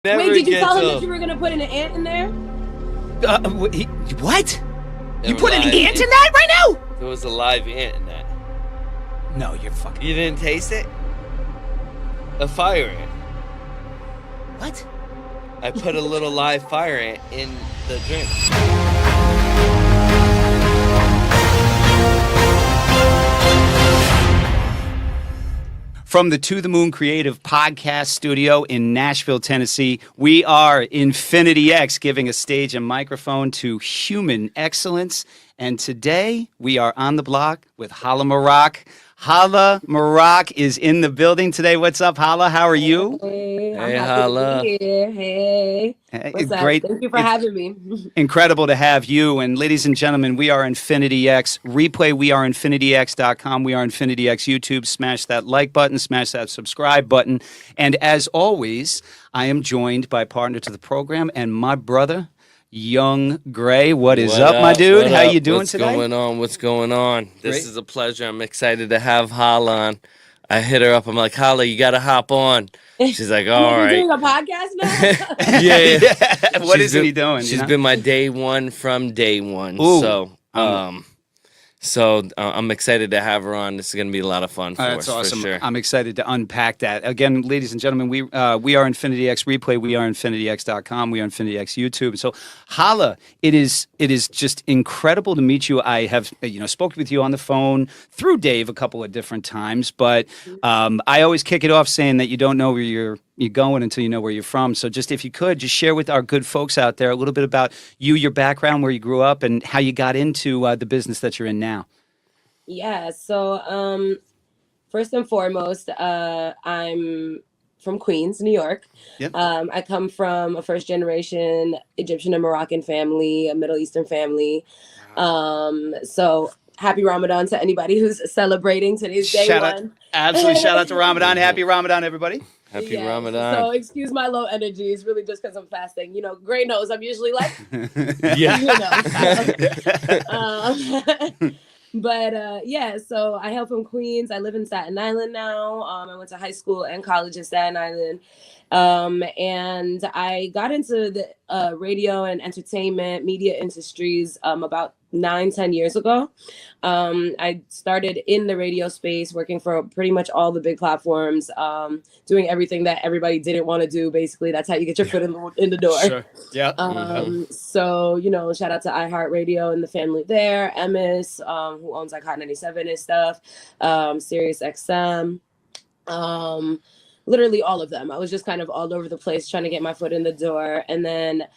Never Wait, did you tell him gets that you were gonna put an ant in there? What? You Never put an lied. ant in that right now? There was a live ant in that. No, you're fucking. You didn't taste it? A fire ant. What? I put a little live fire ant in the drink. From the To the Moon Creative Podcast Studio in Nashville, Tennessee, we are Infinity X, giving a stage and microphone to human excellence. And today we are on the block with Hala Maroc. Hala Maroc is in the building today. What's up, Hala? How are you? Hey, I'm Hey, happy Hala. to be here. Hey, what's up? Great. Thank you for It's having me. incredible to have you. And ladies and gentlemen, we are Infinity X. Replay, we are InfinityX.com. We are Infinity X YouTube. Smash that like button, smash that subscribe button. And as always, I am joined by partner to the program and my brother, Young Grey. What is up, my dude? What How up? you doing What's today? going on? What's going on? This Great. is a pleasure. I'm excited to have Hala on. I hit her up. I'm like, Hala, you got to hop on. She's like, all You're right. doing a podcast now? Yeah. What She's isn't been- he doing? She's been my day one from day one. Ooh. So I'm excited to have her on. This is going to be a lot of fun for That's us, awesome. for sure. I'm excited to unpack that. Again, ladies and gentlemen, we are Infinity X Replay. We are InfinityX.com. We are Infinity X YouTube. So, Hala, it is just incredible to meet you. I have spoken with you on the phone through Dave a couple of different times, but I always kick it off saying that you don't know where you're going until you know where you're from. So, just if you could, just share with our good folks out there a little bit about you, your background, where you grew up, and how you got into the business that you're in now. Yeah, so first and foremost, I'm from Queens, New York. Yep. I come from a first generation Egyptian and Moroccan family, a Middle Eastern family. So happy Ramadan to anybody who's celebrating today's day one. Absolutely. Shout out to Ramadan. Happy Ramadan, everybody. Happy Yes, Ramadan. So excuse my low energy. It's really just because I'm fasting. Gray knows I'm usually like, Yeah. But yeah, so I hail from Queens. I live in Staten Island now. I went to high school and college in Staten Island. And I got into the radio and entertainment media industries about 9-10 years ago. I started in the radio space, working for pretty much all the big platforms, doing everything that everybody didn't want to do. Basically, that's how you get your foot in the door. Sure. Yeah. So, shout out to Harter and the family there, Emmis, who owns like Hot 97 and stuff, Sirius XM, literally all of them. I was just kind of all over the place trying to get my foot in the door. And then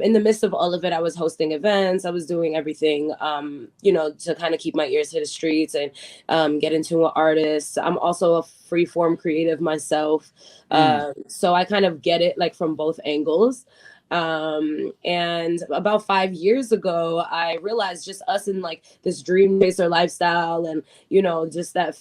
in the midst of all of it, I was hosting events. I was doing everything, to kind of keep my ears to the streets and get into artists. I'm also a free-form creative myself. So I kind of get it like from both angles. And about 5 years ago, I realized just us in like this dream chaser lifestyle and, just that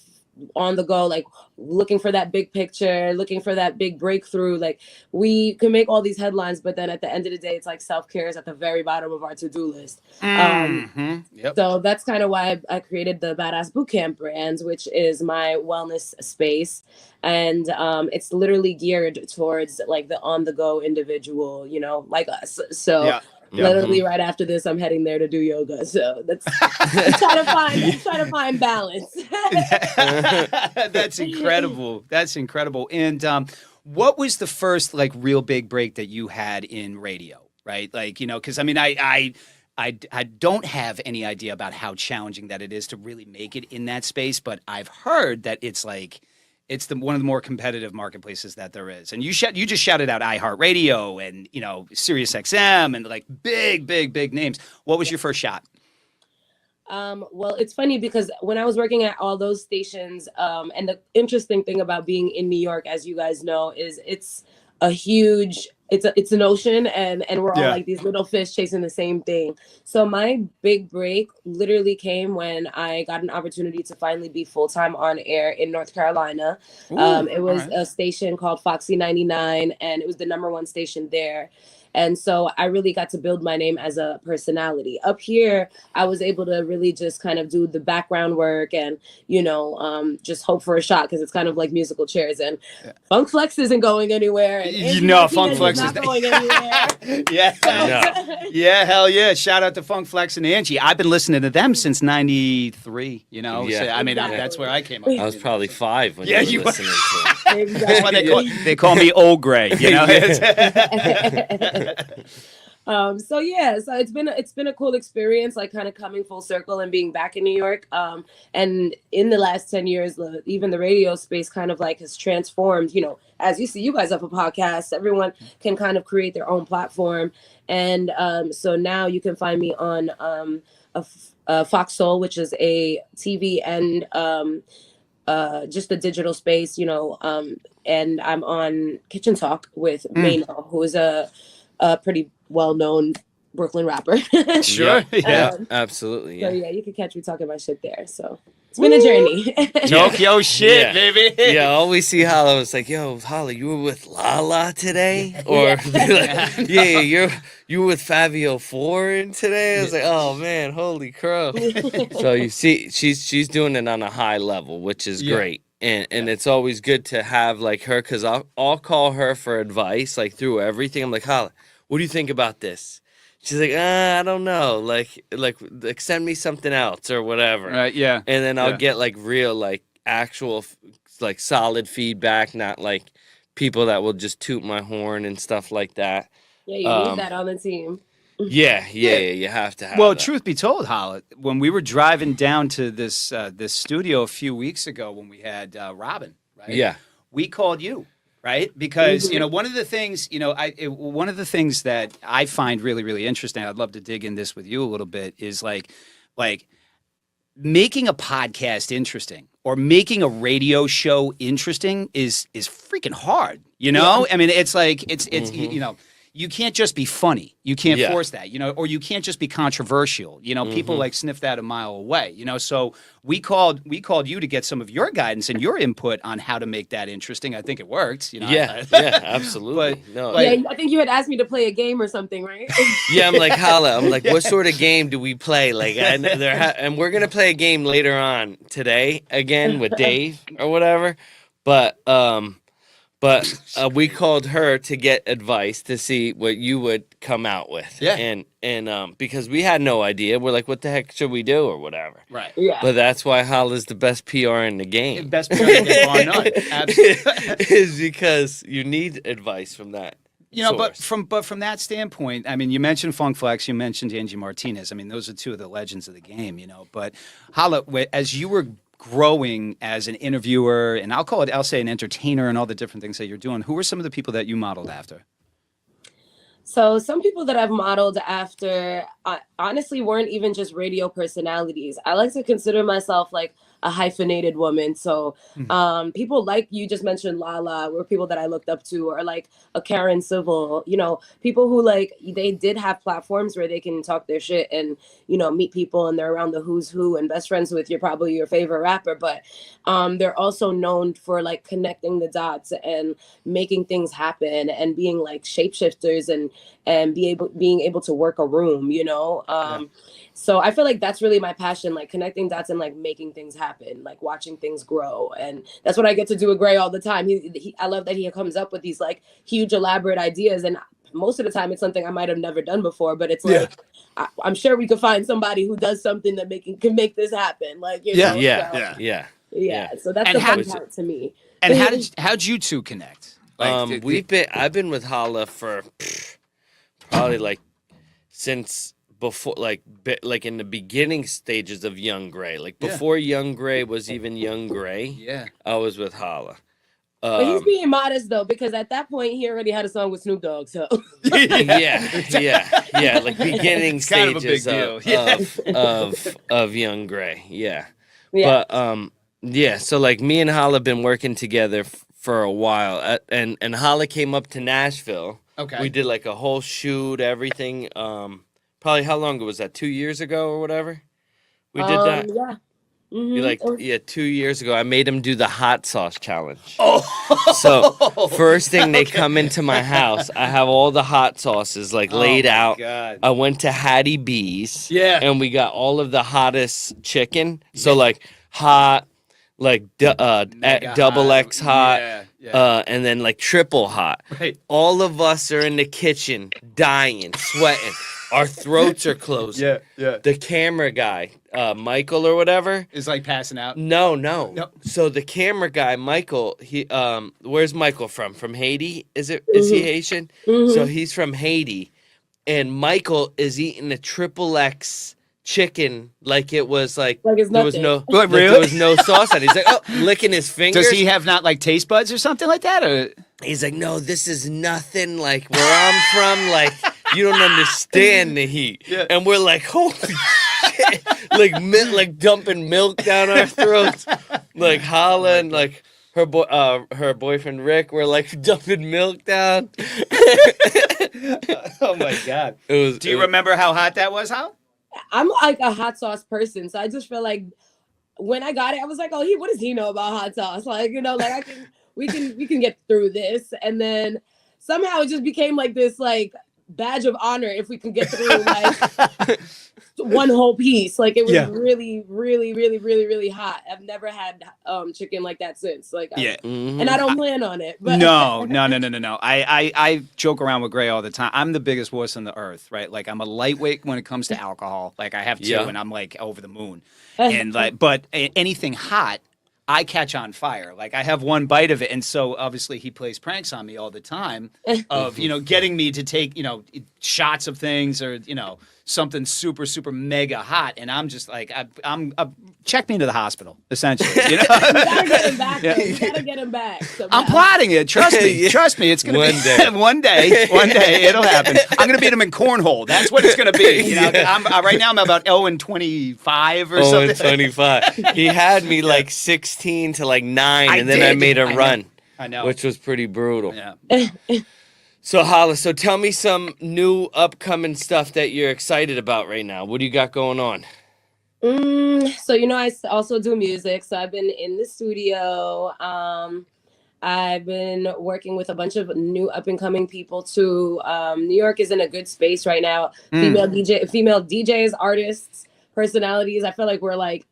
on the go, like looking for that big picture, looking for that big breakthrough. Like we can make all these headlines, but then at the end of the day, it's like self-care is at the very bottom of our to-do list. Yep. So that's kind of why I created the Badass Bootcamp brand, which is my wellness space. And it's literally geared towards like the on-the-go individual, like us. So Yeah. literally right after this, I'm heading there to do yoga. So that's try to find balance. That's incredible. That's incredible. And what was the first like real big break that you had in radio? Right, like because I mean I don't have any idea about how challenging that it is to really make it in that space, but I've heard that it's like it's one of the more competitive marketplaces that there is. And you just shouted out iHeartRadio and Sirius XM and like big names. What was your first shot? Well, it's funny because when I was working at all those stations, and the interesting thing about being in New York, as you guys know, is it's a huge it's an ocean, and we're all Yeah. like these little fish chasing the same thing. So my big break literally came when I got an opportunity to finally be full-time on air in North Carolina. Ooh, It was all right. a station called Foxy 99, and it was the #1 station there. And so I really got to build my name as a personality. Up here, I was able to really just kind of do the background work and, just hope for a shot, because it's kind of like musical chairs. And Yeah. Funk Flex isn't going anywhere. And Angie Funk Martinez Flex is is not going anywhere. Yeah. No. Yeah, hell yeah. Shout out to Funk Flex and Angie. I've been listening to them since 93, you know? Yeah. So, I mean, Exactly. that's where I came up. I was probably 5 when Yeah, you you were were. listening to it. That's why Exactly. they call me Old Gray, you know? So yeah, so it's been a cool experience, like kind of coming full circle and being back in New York. And in the last 10 years, even the radio space kind of like has transformed. As you see, you guys have a podcast. Everyone can kind of create their own platform, and so now you can find me on Fox Soul, which is a TV and just a digital space. And I'm on Kitchen Talk with Mano, who is a pretty well-known Brooklyn rapper. Sure. Yeah. Absolutely. So Yeah. yeah, you can catch me talking my shit there. So it's been a journey. Tokyo shit, Yeah. baby. Yeah, all we see Hala was like, "Yo, Hala, you were with Lala today?" Or you were with Fabio Foreign today. I was like, "Oh man, holy crow!" So you see, she's doing it on a high level, which is Yeah. great, and it's always good to have like her, because I'll call her for advice like through everything. I'm like, "Hala, what do you think about this?" She's like, I don't know, like send me something else or whatever. Right, yeah. And then I'll Yeah. get like real, like actual, like solid feedback, not like people that will just toot my horn and stuff like that. Yeah, you need that on the team. Yeah, you have to have Well, that. truth be told, Hala, when we were driving down to this studio a few weeks ago when we had Robin, right? Yeah. We called you, right? Because one of the things, one of the things that I find really, really interesting, I'd love to dig in this with you a little bit, is like making a podcast interesting or making a radio show interesting is freaking hard. I mean, it's like it's you can't just be funny. You can't force that, or you can't just be controversial. People like sniff that a mile away, So we called you to get some of your guidance and your input on how to make that interesting. I think it worked, Yeah, absolutely. But, no, Yeah, I think you had asked me to play a game or something, right? yeah, I'm like, Hala, I'm like, what sort of game do we play? Like, and we're gonna play a game later on today again with Dave or whatever. But we called her to get advice to see what you would come out with. Yeah. And because we had no idea, we're like, what the heck should we do or whatever. Right. Yeah. But that's why Hala's the best PR in the game. Best period bar none. Absolutely. Is because you need advice from that. But source. from that standpoint, I mean, you mentioned Funk Flex, you mentioned Angie Martinez. I mean, those are two of the legends of the game, But Hala, as you were growing as an interviewer, and I'll say an entertainer, and all the different things that you're doing, who were some of the people that you modeled after? So some people that I've modeled after, honestly, weren't even just radio personalities. I like to consider myself like a hyphenated woman. So people like you just mentioned, Lala, were people that I looked up to, or like a Karen Civil, people who like, they did have platforms where they can talk their shit and, meet people, and they're around the who's who and best friends with probably your favorite rapper. But they're also known for like connecting the dots and making things happen and being like shapeshifters and being able to work a room, So I feel like that's really my passion, like connecting dots and like making things happen, like watching things grow. And that's what I get to do with Gray all the time. I love that he comes up with these like huge elaborate ideas, and most of the time it's something I might have never done before, but it's like I'm sure we could find somebody who does something that can make this happen. Like Yeah. So that's And the fun part to me. And how'd you two connect? I've been with Hala for probably like since before, like in the beginning stages of Young Grey, like before Young Grey was even Young Grey. Yeah, I was with Hala. But he's being modest though, because at that point he already had a song with Snoop Dogg. So yeah, like beginning kind stages of a big deal. of Young Grey. Yeah. But so like me and Hala been working together for a while, and Hala came up to Nashville. Okay. We did like a whole shoot, everything. Probably how long ago was that? 2 years ago or whatever. We did that. Yeah. You like 2 years ago. I made him do the hot sauce challenge. Oh, So first thing they come into my house, I have all the hot sauces like laid out. God. I went to Hattie B's. Yeah. And we got all of the hottest chicken. So like hot, like double hot. X hot, Yeah. and then like triple hot. Right. All of us are in the kitchen, dying, sweating. Our throats are closing. Yeah. The camera guy, Michael or whatever. Is like passing out. No. Nope. So the camera guy, Michael, he where's Michael from? From Haiti? Is he Haitian? So he's from Haiti. And Michael is eating a triple X chicken like it was like it's there was nothing. no there was no sauce on it. He's like, licking his fingers. Does he have not like taste buds or something like that? Or He's like, no, this is nothing like where I'm from. Like, you don't understand the heat. Yeah. And we're like, holy shit. like dumping milk down our throats. Like Hala and like her boyfriend Rick were like dumping milk down. oh my God. Do you remember how hot that was, Hal? I'm like a hot sauce person, so I just feel like when I got it, I was like, oh, what does he know about hot sauce? Like, like we can get through this. And then somehow it just became like this like badge of honor if we can get through like one whole piece. Like it was really, really, really, really, really hot. I've never had chicken like that since. Like and I don't plan on it. But No. I joke around with Gray all the time. I'm the biggest wuss on the earth, right? Like I'm a lightweight when it comes to alcohol. Like I have two, and I'm like over the moon. And like, but anything hot, I catch on fire. Like I have one bite of it, and so obviously he plays pranks on me all the time of getting me to take shots of things or something super super mega hot, and I'm just like I'm check me into the hospital essentially. You gotta get him back. You gotta get him back. Somehow. I'm plotting it. Trust me. Trust me. It's gonna one be day. one day it'll happen. I'm gonna beat him in cornhole. That's what it's gonna be. Right now I'm about 0-25 or something. 0-25. He had me like 16 to like 9, and then I made a run. I know. Which was pretty brutal. Yeah. So Hala, tell me some new upcoming stuff that you're excited about right now. What do you got going on? So I also do music. So I've been in the studio. I've been working with a bunch of new up and coming people too. New York is in a good space right now. Female DJs, artists, personalities. I feel like we're like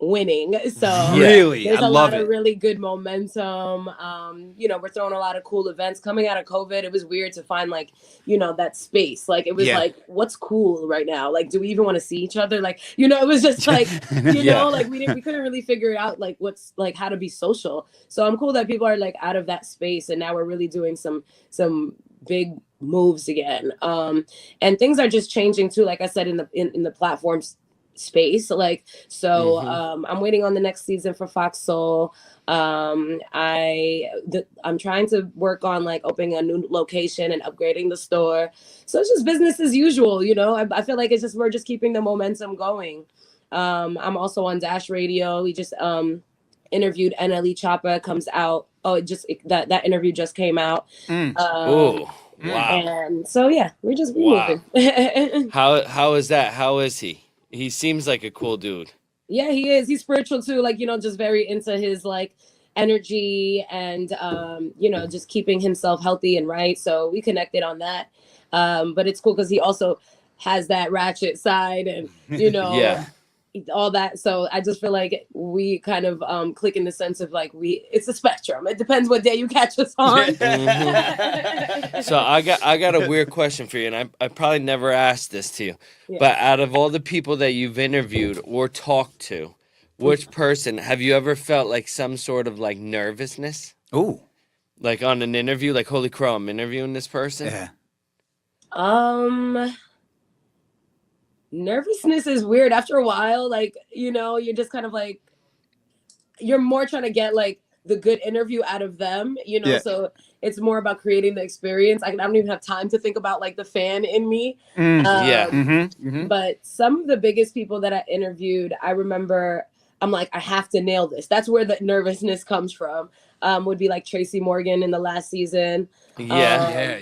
winning. So really, there's I a love lot it. of really good momentum. We're throwing a lot of cool events. Coming out of COVID, it was weird to find like, that space. Like it was like, what's cool right now? Like, do we even want to see each other? Like, it was just like, like we couldn't really figure out like what's like how to be social. So I'm cool that people are like out of that space, and now we're really doing some big moves again. And things are just changing too. Like I said, in the platforms space, like I'm waiting on the next season for Fox Soul. I'm trying to work on like opening a new location and upgrading the store, so it's just business as usual. I feel like we're just keeping the momentum going. I'm also on Dash Radio. We just interviewed NLE Choppa, comes out that interview just came out. Wow. And so we're just moving. How is that? How is he? He seems like a cool dude. Yeah, he is. He's spiritual too. Like, just very into his like energy and, just keeping himself healthy and right. So we connected on that. But it's cool because he also has that ratchet side and, all that. So I just feel like we kind of click in the sense of like it's a spectrum. It depends what day you catch us on. So I got a weird question for you, and I probably never asked this to you. Yeah. But out of all the people that you've interviewed or talked to, which person have you ever felt like some sort of like nervousness? Ooh. Like on an interview, like holy crow, I'm interviewing this person? Yeah. Nervousness is weird. After a while, like, you're just kind of like, you're more trying to get like the good interview out of them, so it's more about creating the experience. I don't even have time to think about like the fan in me. But some of the biggest people that I interviewed, I remember I'm like, I have to nail this. That's where the nervousness comes from. would be like Tracy Morgan in the last season. Yeah.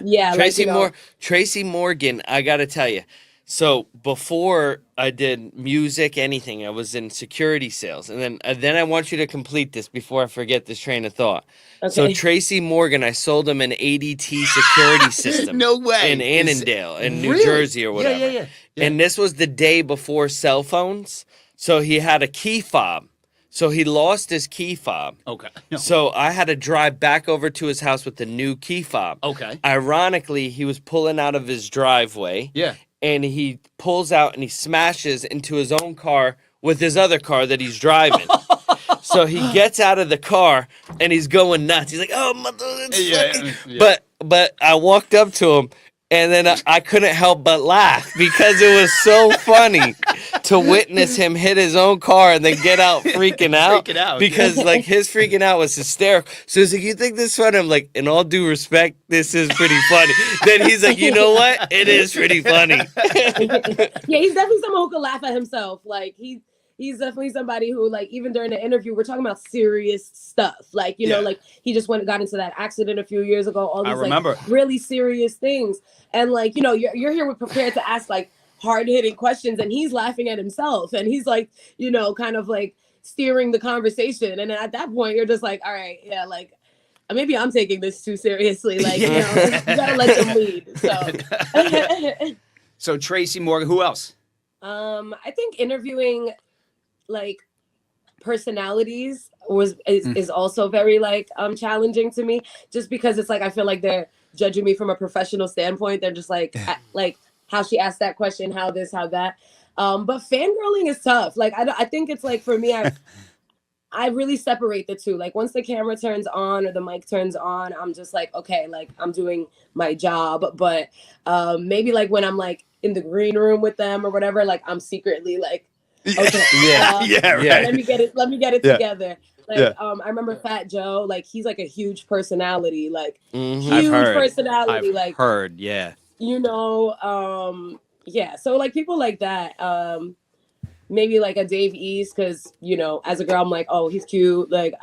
Yeah, like, you know, Tracy Morgan, I gotta tell you. So before I did music, anything, I was in security sales, and then I want you to complete this before I forget this train of thought. So okay. Tracy Morgan, I sold him an ADT security system. No way. In Annandale, in New Really? Jersey or Yeah, whatever. yeah. And this was the day before cell phones, so he had a key fob. So he lost his key fob. Okay. No. So I had to drive back over to his house with the new key fob. Okay. Ironically, he was pulling out of his driveway. Yeah. And he pulls out and he smashes into his own car with his other car that he's driving. So he gets out of the car and he's going nuts. He's like, "Oh, mother!" Yeah. But I walked up to him and then I couldn't help but laugh because it was so funny to witness him hit his own car and then get out freaking out. Freaking out, Because like his freaking out was hysterical. So he's like, "You think this is funny?" I'm like, "In all due respect, this is pretty funny." Then he's like, "You know what? It is pretty funny." Yeah, he's definitely someone who can laugh at himself. Like he's definitely somebody who, like, even during the interview, we're talking about serious stuff. Like, you know, like he just got into that accident a few years ago. All these like really serious things. And like, you know, you're here prepared to ask like hard-hitting questions, and he's laughing at himself, and he's like, you know, kind of like steering the conversation. And then at that point, you're just like, all right, yeah, like maybe I'm taking this too seriously. Like, you know, you gotta let them lead. So, so Tracy Morgan, who else? I think interviewing like personalities is also very like challenging to me, just because it's like I feel like they're judging me from a professional standpoint. They're just like like how she asked that question, how this, how that. But fangirling is tough. Like I think it's like, for me, I really separate the two. Like once the camera turns on or the mic turns on, I'm just like, okay, like I'm doing my job. But maybe like when I'm like in the green room with them or whatever, like I'm secretly like, okay, Right. Let me get it together. Like I remember Fat Joe, like he's like a huge personality, like huge personality. I've heard, yeah. You know, yeah. So like people like that, maybe like a Dave East, because you know, as a girl, I'm like, oh, he's cute. Like,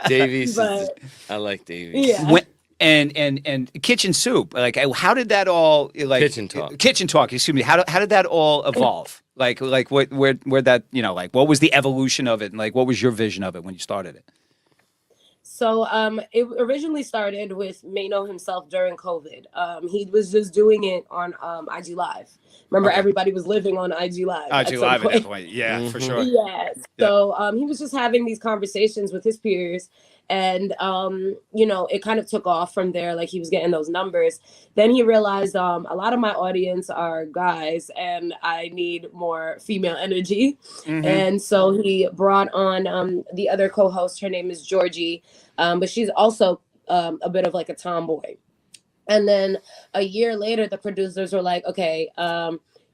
Dave East. I like Dave East. Yeah. And Kitchen Soup, like how did that all like Kitchen Talk, excuse me, how did that all evolve? Like where that, you know, like what was the evolution of it, and like what was your vision of it when you started it? So it originally started with Mano himself during COVID. He was just doing it on IG Live. Remember, everybody was living on IG Live. IG Live at that point, yeah, for sure. Yeah. So he was just having these conversations with his peers. And, you know, it kind of took off from there. Like he was getting those numbers. Then he realized a lot of my audience are guys and I need more female energy. And so he brought on the other co-host. Her name is Georgie. But she's also a bit of like a tomboy. And then a year later, the producers were like, okay,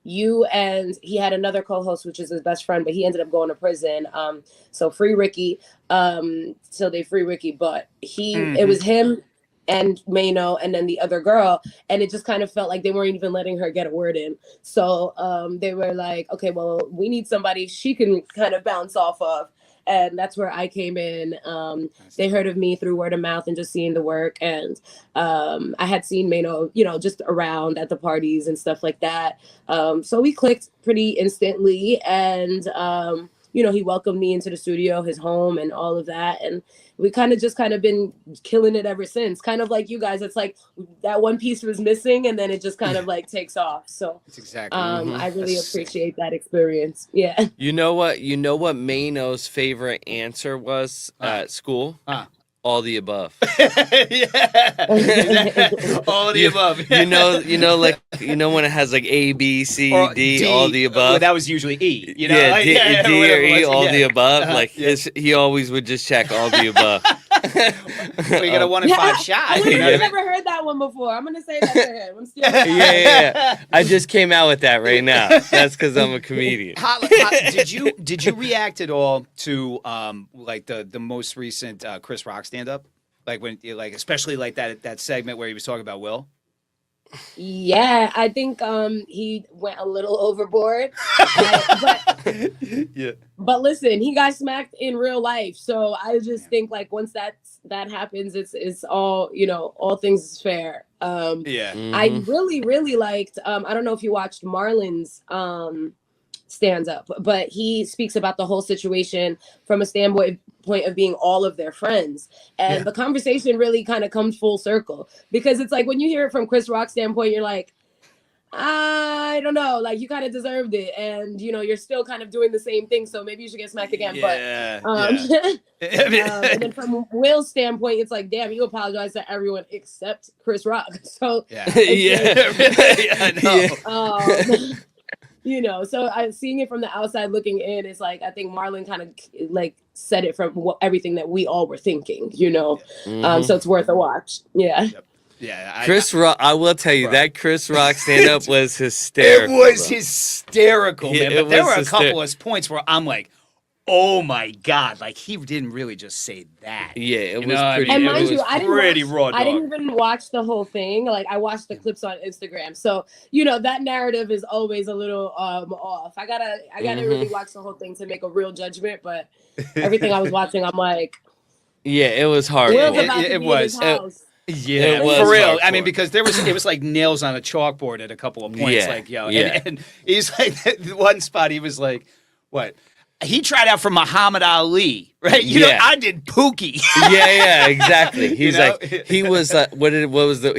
you and he had another co-host, which is his best friend, but he ended up going to prison. So free Ricky. So they free Ricky, but it was him and Mano and then the other girl. And it just kind of felt like they weren't even letting her get a word in. So they were like, okay, well, we need somebody she can kind of bounce off of. And that's where I came in. They heard of me through word of mouth and just seeing the work. And I had seen Mano, you know, just around at the parties and stuff like that. So we clicked pretty instantly. And, you know, he welcomed me into the studio, his home and all of that. And we kind of been killing it ever since. Kind of like you guys. It's like that one piece was missing and then it just kind of like takes off. So that's exactly. I really appreciate that experience. Yeah. You know what Mano's favorite answer was at school? All the above. All the above. You know when it has like A, B, C, D, all the above. Well, that was usually E. You know, yeah, D or E, all the above. He always would just check all the above. Well, you got a 1 in 5 shot. I've never heard that one before. I'm gonna say that to him. I'm still yeah. I just came out with that right now. That's because I'm a comedian. Did you react at all to like the most recent Chris Rock stand up? Like when especially like that segment where he was talking about Will? Yeah, I think he went a little overboard. Yeah. But listen, he got smacked in real life. So I just think like once that happens, it's all, all things is fair. Yeah. I Mhm. really liked I don't know if you watched Marlon's stands up, but he speaks about the whole situation from a standpoint of being all of their friends. And the conversation really kind of comes full circle because it's like when you hear it from Chris Rock's standpoint, you're like, I don't know, like you kind of deserved it, and you're still kind of doing the same thing, so maybe you should get smacked again. Yeah. And then from Will's standpoint, it's like, damn, you apologize to everyone except Chris Rock. So Yeah. I know. so I seeing it from the outside looking in, it's like I think Marlon kind of like said it from everything that we all were thinking, Mhm. so it's worth a watch. Yeah. Yep. Yeah, Chris Rock, I will tell you, Bro. that Chris Rock stand-up was hysterical. It was bro. hysterical, man. It But there was were a couple of points where I'm like, oh my God, like he didn't really just say that. Yeah, it You was know, I pretty. mean, And it mind was you, pretty raw I didn't dog. even watch the whole thing. Like I watched the clips on Instagram. So, that narrative is always a little off. I gotta really watch the whole thing to make a real judgment. But everything I was watching, I'm like, Yeah, it was hard. Will's about It to be was. in his house. Yeah, It was for real. I hardcore. mean, because it was like nails on a chalkboard at a couple of points. Yeah, Like, yeah. and he's like, one spot, he was like, what? He tried out for Muhammad Ali, right? Yeah. I did Pookie. Yeah, exactly. He's You know? like, he was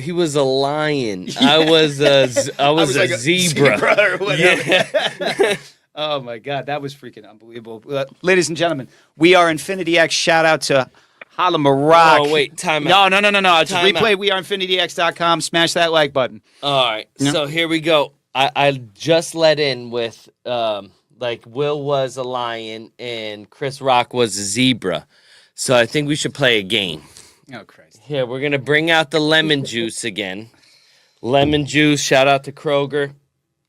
he was a lion. I was a like zebra. or whatever. Yeah. Oh my God, that was freaking unbelievable. Ladies and gentlemen, we are Infinity X. Shout out to Hala Maroc. Oh wait, time out. No. Just Time replay out. weareinfinityx.com. Smash that like button. All right, Yeah. so here we go. I just let in with like Will was a lion and Chris Rock was a zebra. So I think we should play a game. Oh Christ. Here, we're gonna bring out the lemon juice again. Lemon juice, shout out to Kroger.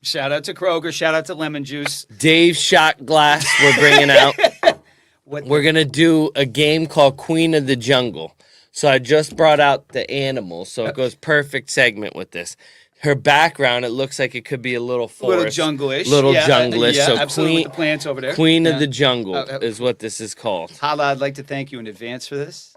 Shout out to Kroger. Shout out to Lemon Juice. Dave shot glass we're bringing out. What We're gonna do a game called Queen of the Jungle. So I just brought out the animals, so it goes perfect segment with this. Her background, it looks like it could be a little forest, little jungle-ish. little Yeah, jungle-ish. yeah, so absolutely, Queen, with the plants over there. Queen Yeah. of the Jungle Oh, is what this is called. Hala, I'd like to thank you in advance for this.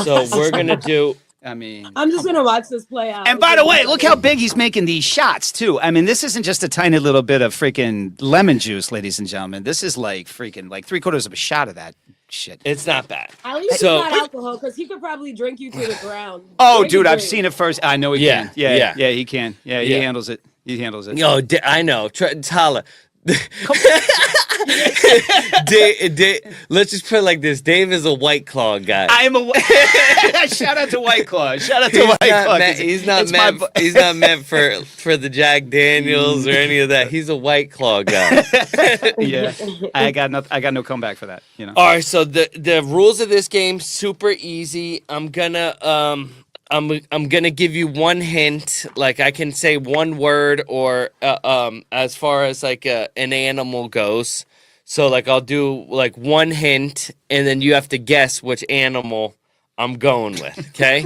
So we're gonna do. I mean, I'm just gonna watch this play out. and by the way, look how big he's making these shots too. I mean, this isn't just a tiny little bit of freaking lemon juice, ladies and gentlemen. This is like freaking like 3/4 of a shot of that shit. It's not bad. At least So- it's not alcohol, because he could probably drink you to the ground. Oh, Drink dude, I've drink. seen it first. I know he Yeah, can. Yeah, yeah. yeah, he can. Yeah, he Yeah. handles it. He handles it. Yo, I know. Tyler. Let's just put it like this. Dave is a White Claw guy. I'm a shout out to White Claw. Shout out to White Claw. He's not It's my meant. He's not meant for the Jack Daniels or any of that. He's a White Claw guy. Yeah, I got no comeback for that. All right, so the rules of this game super easy. I'm gonna give you one hint. Like I can say one word or as far as like an animal goes. So like I'll do like one hint and then you have to guess which animal I'm going with. Okay,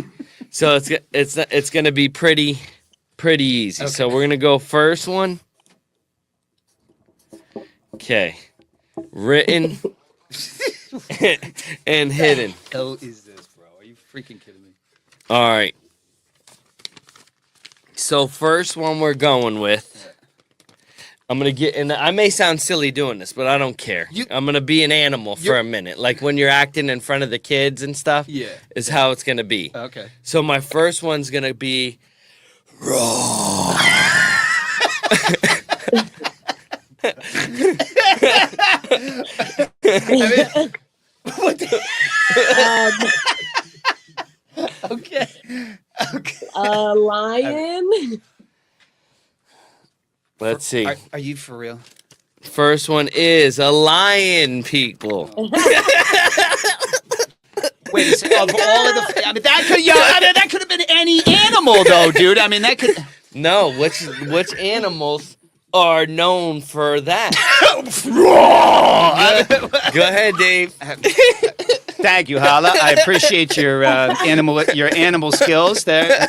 so it's gonna be pretty easy. So we're gonna go first one. Okay, written and hidden. Hell is this, bro? Are you freaking kidding me? All right. So first one we're going with. I'm gonna get, and I may sound silly doing this, but I don't care. I'm gonna be an animal for a minute, like when you're acting in front of the kids and stuff. Yeah. Is how it's gonna be. Okay. So my first one's gonna be raw. What the? Okay. Okay. A lion. Let's see. Are you for real? First one is a lion, people. Wait a second. Of all of the, I mean, that could have been any animal, though, dude. I mean, that could. No, which animals are known for that? Go ahead, Dave. Thank you, Hala. I appreciate your animal skills there.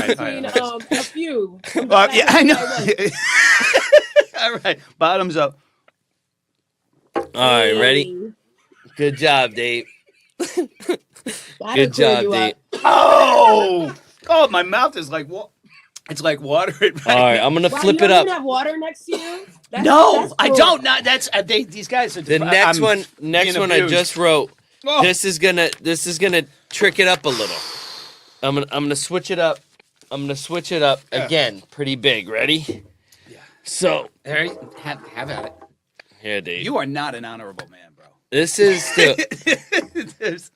right. between a few. Yeah, I know. All right, bottoms up. All right, ready? Good job, Dave. Good job, Dave. Oh, my mouth is like what? It's like water. All right, I'm gonna flip it You up. don't even have water next to you? No, I don't. No, that's these guys are. The next one I just wrote. Oh. This is gonna trick it up a little. I'm gonna switch it up. I'm gonna switch it up again. Pretty big. Ready? Yeah. So Harry, have at it. Here, Dave. You are not an honorable man, bro. This is the.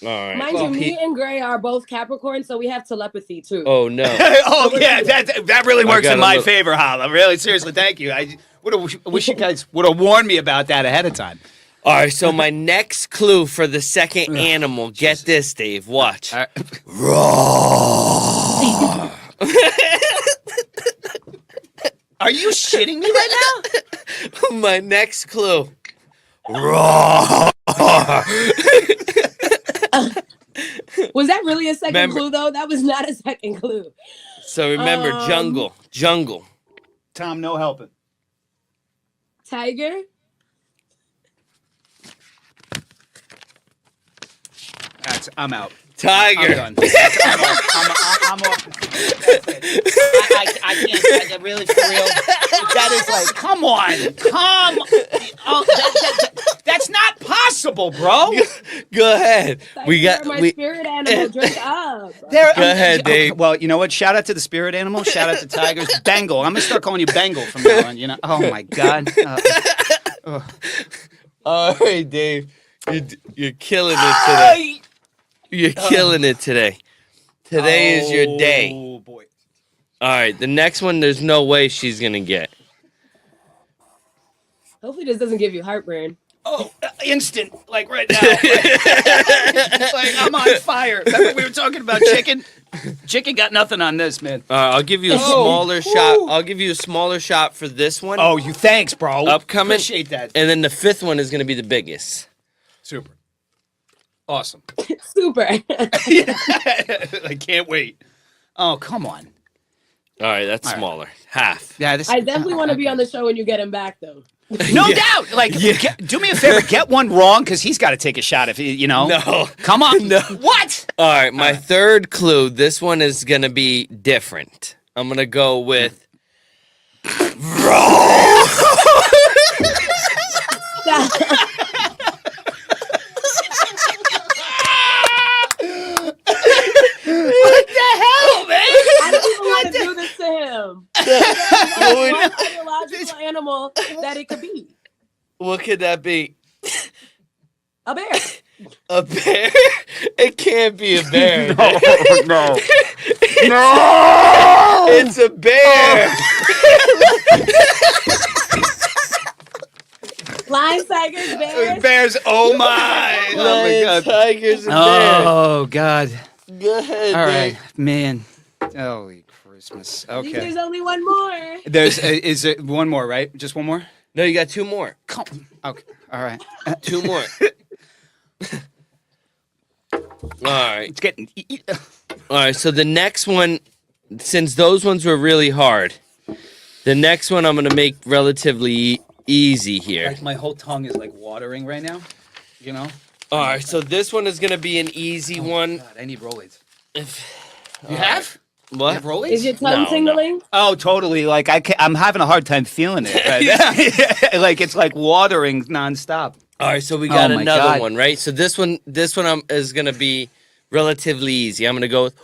All right. Mind you, me and Gray are both Capricorn, so we have telepathy too. Oh no. Oh yeah, that really works in my favor, Hala. Really, seriously, thank you. I wish you guys would have warned me about that ahead of time. All right, so my next clue for the second animal. Get this, Dave. Watch. Roar. Are you shitting me right now? My next clue. Roar. Was that really a second clue, though? That was not a second clue. So remember, jungle. Tom, no helping. Tiger? I'm out. Tiger. I'm done. I'm off. I can't. I really, for real. That is like, come on. Oh, that's not possible, bro. Go ahead. My spirit animal. Drink up. Go ahead, Dave. Okay, well, you know what? Shout out to the spirit animal. Shout out to tigers. Bengal. I'm gonna start calling you Bengal from now on. You know? Oh my God. All right, Dave. You're killing it today. You're killing it today. Today is your day. Oh boy. All right, the next one, there's no way she's gonna get. Hopefully this doesn't give you heartburn. Oh, instant, like right now. Like I'm on fire. Remember we were talking about chicken? Chicken got nothing on this, man. I'll give you a smaller shot. I'll give you a smaller shot for this one. Oh, thanks, bro. Upcoming. Appreciate that. And then the fifth one is gonna be the biggest. Super. Awesome. Super. I can't wait. Oh, come on. All right, that's smaller. Half. Yeah, I definitely want to be on the show when you get him back, though. No doubt. Like, do me a favor, get one wrong, because he's got to take a shot if you know. No. Come on. No. What? All right, my third clue. This one is gonna be different. I'm gonna go with. What the hell, man? I don't even want to do this to him. It's a biological animal that it could be. What could that be? A bear. A bear? It can't be a bear. No. It's a bear. Lions, tigers, bears. Bears, oh my. Oh my God. Tigers and bears. Oh God. Go ahead, All Dave. right, man. Holy Christmas. Okay. There's only one more. Is it one more, right? Just one more? No, you got two more. Okay. All right. Two more. All right. It's getting. All right. So the next one, since those ones were really hard, the next one I'm gonna make relatively easy here. Like my whole tongue is like watering right now. You know. All right. So this one is gonna be an easy one. God, I need Rolaids. You have? What? You have Rolaids? Is your tongue tingling? Oh, totally. Like I'm having a hard time feeling it. Right? Like it's like watering nonstop. All right, so we got my another God. one, right? So this one is gonna be relatively easy. I'm gonna go with.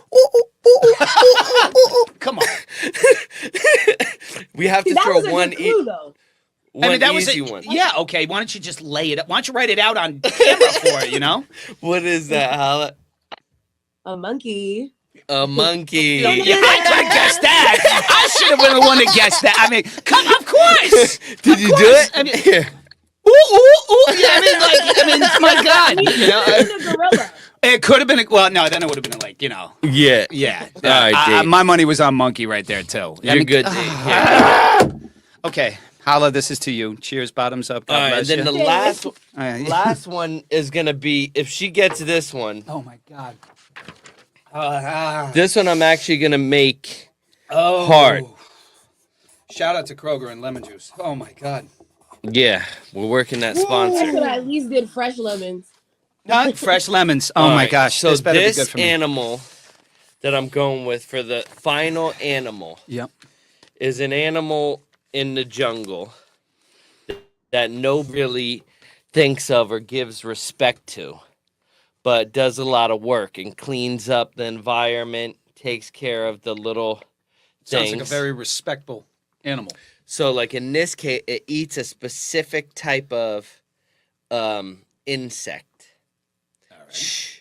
Come on. We have to That throw was a one good clue, though. one that easy was one. Yeah. Okay. Why don't you just lay it up? Why don't you write it out on camera for it? You know. What is that, Hala? A monkey. A monkey. Yeah, I could have guessed that. I should have been the one to guess that. I mean, come, of course. Did you do it? I mean, Here. Ooh, ooh, ooh. Yeah, I mean, my God. You know, It's a gorilla. it could have been. Well, no, then it would have been like, you know. Yeah. Yeah. All right, Dave. My money was on monkey right there too. You're good, Dave. Yeah. Okay, Hala, this is to you. Cheers, bottoms up. God All right, and bless then you. the last one is gonna be if she gets this one. Oh my God. This one I'm actually gonna make Oh, hard. Shout out to Kroger and lemon juice. Oh my God. Yeah, we're working that I sponsor. could at least did fresh lemons. Not fresh lemons. Oh All my right, gosh. So this better be good this for me. animal that I'm going with for the final animal Yep. is an animal in the jungle that nobody really thinks of or gives respect to, but does a lot of work and cleans up the environment, takes care of the little Sounds things. like a very respectable animal. So, like in this case, it eats a specific type of insect. All right. Shh.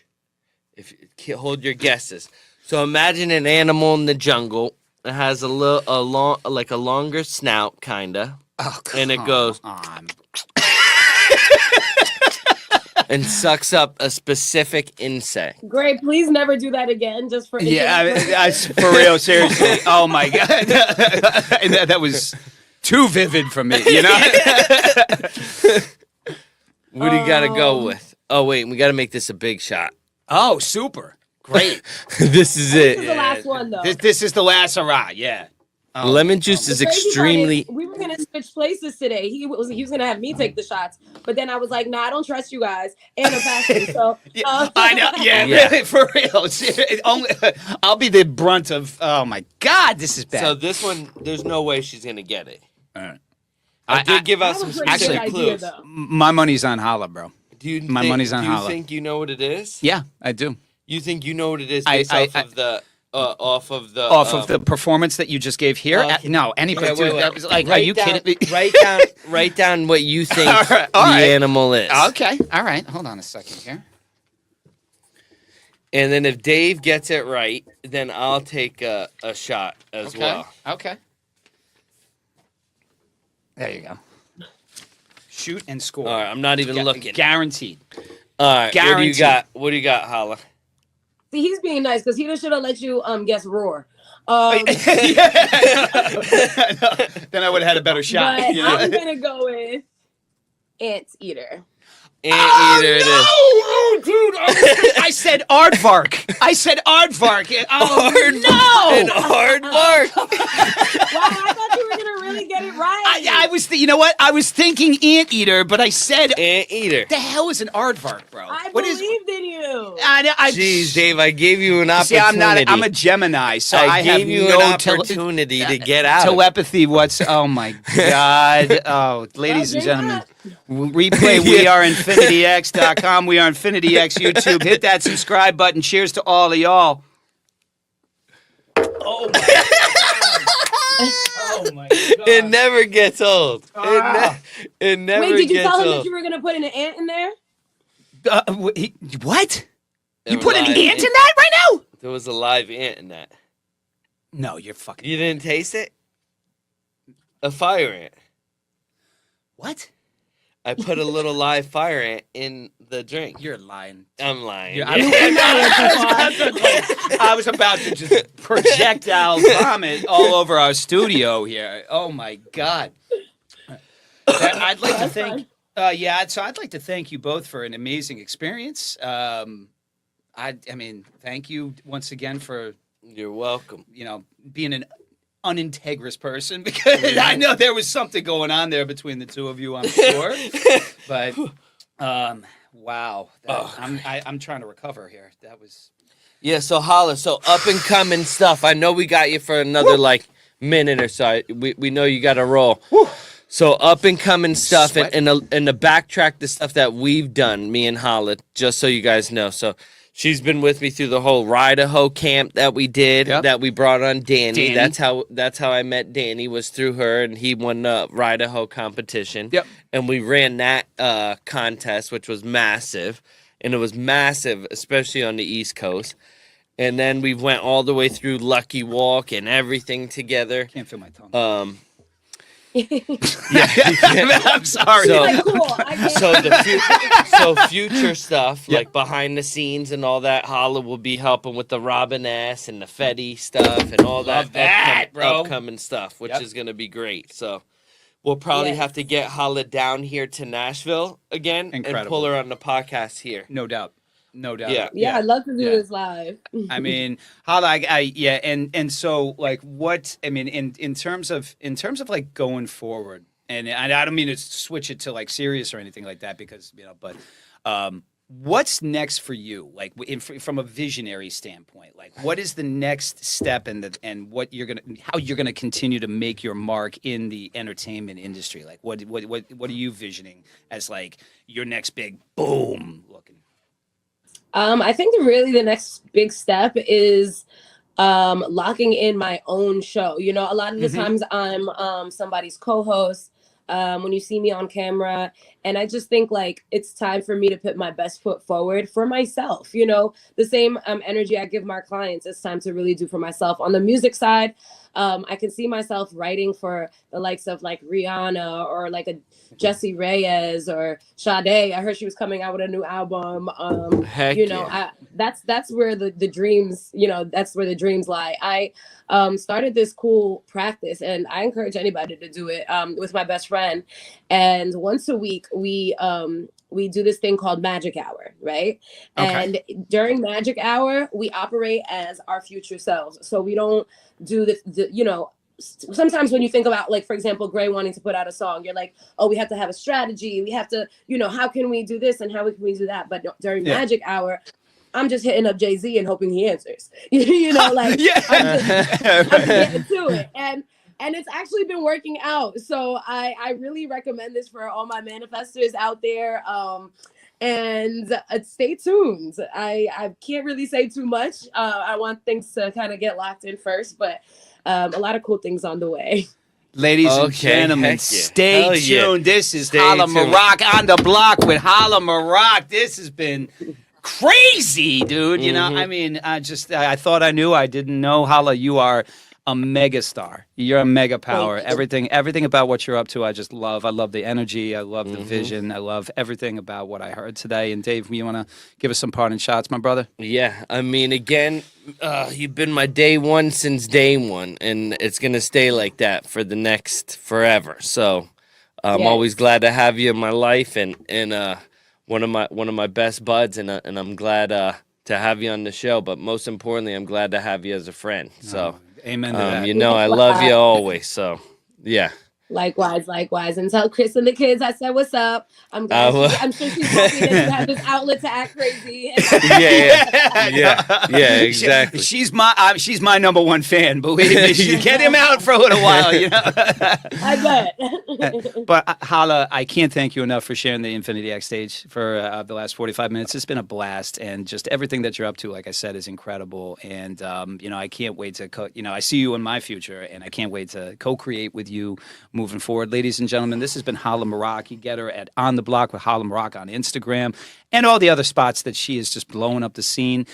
Hold your guesses. So imagine an animal in the jungle. It has a longer snout, kinda, Oh, and it goes on. and sucks up a specific insect. Great, please never do that again. Just for Yeah, for real, seriously. Oh my God. And that was too vivid for me, you know? What do you got to go with? Oh wait, we got to make this a big shot. Oh, super. Great. This is it. This is the last one though. This is the last hurrah, yeah. Lemon juice is The crazy part extremely. is, we were gonna switch places today. He was gonna have me take the shots, but then I was like, "Nah, I don't trust you guys." And a passion, so I know, yeah, Yeah. really, for real. I'll be the brunt of, oh my God, this is bad. So this one, there's no way she's gonna get it. All right. I did give I out have some a pretty good specific idea, clues. though. My money's on Hala, bro. Do you My money's on Do you Hala. think you know what it is? Yeah, I do. You think you know what it is I- based off of the Off of the performance that you just gave here? okay. No, anybody. Okay, wait, dude, wait. that was like, are Write you down- kidding me? Write down what you think All right, the all right. animal is. Okay, all right. Hold on a second here. And then if Dave gets it right, then I'll take a shot as well. Okay. There you go. Shoot and score. All right, I'm not even looking. Guaranteed. All right, what do you guaranteed. got? What do you got, Hala? See, he's being nice because he should have let you guess roar. Then I would have had a better shot. But you know? I'm gonna go with anteater. Anteater it is. Oh, dude! I said aardvark. I said aardvark. Oh An no! aardvark. Wow, I thought you were gonna really get it right. I was. You know what? I was thinking anteater, but I said, Anteater. the hell is an aardvark, bro? I What is? believed in you. Jeez, Dave, I gave you an See, opportunity. I'm a Gemini, so I have gave you no an opportunity to get out. of it. telepathy. Oh my God! Oh, ladies and Well, gentlemen, replay. We are InfinityX.com. We are InfinityX YouTube. Hit that subscribe button. Cheers to all of y'all. Oh my God! Oh my God! It never gets old. Ah. It never Wait, did you gets tell him old. that you were gonna put an ant in there? What? You There put was an live ant in that right now? There was a live ant in that. No, you're fucking. You didn't taste it? A fire ant. What? I put a little live fire ant in the drink. You're lying. I'm lying. I was about to just projectile vomit all over our studio here. Oh my God! I'd like to thank. So I'd like to thank you both for an amazing experience. I mean, thank you once again for You're welcome. being an unintegrous person, because I know there was something going on there between the two of you, I'm sure. But wow, I'm trying to recover here. That was. Yeah, so Hala, so up and coming stuff. I know we got you for another minute or so. We know you got to roll. Woo. So up and coming stuff Sweating. and the backtrack the stuff that we've done, me and Hala, just so you guys know. So she's been with me through the whole Idaho camp that we did, that we brought on Danny. That's how I met Danny, was through her, and he won the Idaho competition. Yep. And we ran that contest, which was massive. And it was massive, especially on the East Coast. And then we went all the way through Lucky Walk and everything together. Can't feel my tongue. I'm sorry. She's like, cool. I get So future stuff, like behind the scenes and all that, Hala will be helping with the Robin S and the Fetty stuff and all Love that, bro. upcoming stuff, which is going to be great. So we'll probably have to get Hala down here to Nashville again and Incredible. pull her on the podcast here. No doubt. No doubt. Yeah, I'd love to do Yeah. this live. I mean, Hala, yeah, and so like, what I mean, in terms of like going forward, and I don't mean to switch it to like serious or anything like that, because but what's next for you, like from a visionary standpoint? Like, what is the next step, and what how you're gonna continue to make your mark in the entertainment industry? Like, what are you visioning as like your next big boom looking? I think really the next big step is locking in my own show. You know, a lot of the times I'm somebody's co-host when you see me on camera, and I just think like it's time for me to put my best foot forward for myself. You know, the same energy I give my clients, it's time to really do for myself. On the music side, I can see myself writing for the likes of like Rihanna or like a Jessie Reyes or Sade. I heard she was coming out with a new album. Heck you know, yeah. that's where the dreams, that's where the dreams lie. I started this cool practice, and I encourage anybody to do it with my best friend. And once a week, we do this thing called Magic Hour, right? Okay. And during Magic Hour, we operate as our future selves. So we don't do sometimes when you think about, like, for example, Grey wanting to put out a song, you're like, oh, we have to have a strategy. We have to, how can we do this and how can we do that? But during Magic Hour, I'm just hitting up Jay-Z and hoping he answers. Like, I'm just getting to it. And it's actually been working out. So I really recommend this for all my manifestors out there. And stay tuned. I can't really say too much. I want things to kind of get locked in first, but a lot of cool things on the way. Ladies and gentlemen, stay tuned. This is Hala Maroc on the block with Hala Maroc. This has been crazy, dude. I mean, I thought I knew. I didn't know. Hala, you are a mega star. You're a mega power. Everything about what you're up to, I just love. I love the energy. I love the vision. I love everything about what I heard today. And Dave, you want to give us some parting shots, my brother? Yeah, I mean, again, you've been my day one since day one, and it's gonna stay like that for the next forever. So I'm always glad to have you in my life, and one of my best buds, and I'm glad to have you on the show. But most importantly, I'm glad to have you as a friend. So. Amen to that. I love you always. So, yeah. Likewise. And tell Chris and the kids I said what's up. I'm sure she's happy that you have this outlet to act crazy. Yeah, exactly. She's my number one fan. Believe me, get him out for a little while. I bet. But Hala, I can't thank you enough for sharing the Infinity X stage for the last 45 minutes. It's been a blast, and just everything that you're up to, like I said, is incredible. And I can't wait to I see you in my future, and I can't wait to co-create with you moving forward. Ladies and gentlemen, this has been Hala Maroc. You get her at On the Block with Hala Maroc on Instagram and all the other spots that she is just blowing up the scene.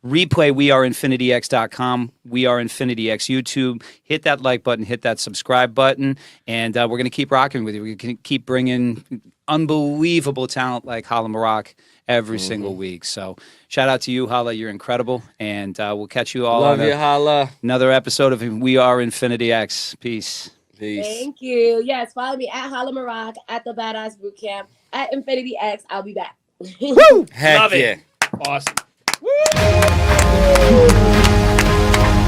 Replay weareinfinityx.com. We Are Infinity X YouTube. Hit that like button, hit that subscribe button, and we're going to keep rocking with you. We're going to keep bringing unbelievable talent like Hala Maroc every single week. So shout out to you, Hala. You're incredible, and we'll catch you all on Hala. Another episode of We Are Infinity X. Peace. Thank you. Yes, follow me at Hala Maroc, at the Badass Bootcamp, at Infinity X. I'll be back. Woo! Heck Love it. Yeah. Awesome. Woo!